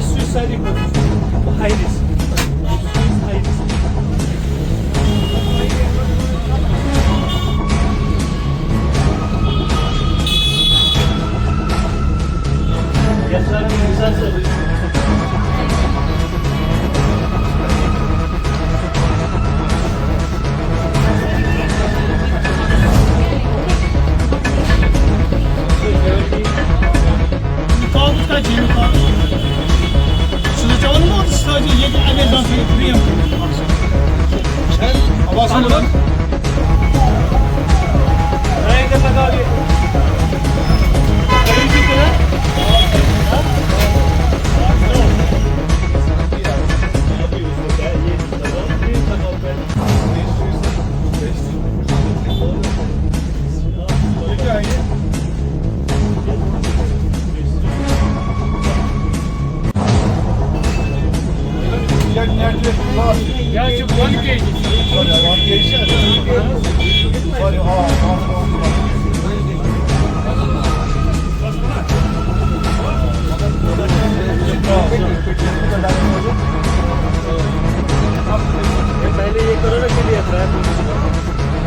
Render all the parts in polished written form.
suicide high risk. High risk. Yaşların güzel söylüyor. Mutabık kaç yıl mutabık? Şurada çalanı mı oldu? Sadece 7 aydan sonra kuruyor. Abasını bak. Nereye kadar abi? Kayın çıktı lan. Gerçi bu hangi geydi? पहले ये करो ना के लिए ट्राई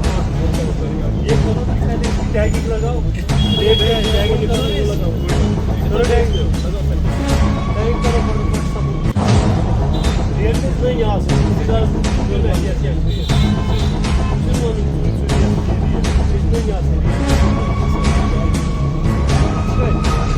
ये करो ना पहले टैगिंग लगाओ डेट है टैगिंग लगाओ करो टैगिंग करो फटाफट सब रियल में नहीं यहाँ से सीधा जो है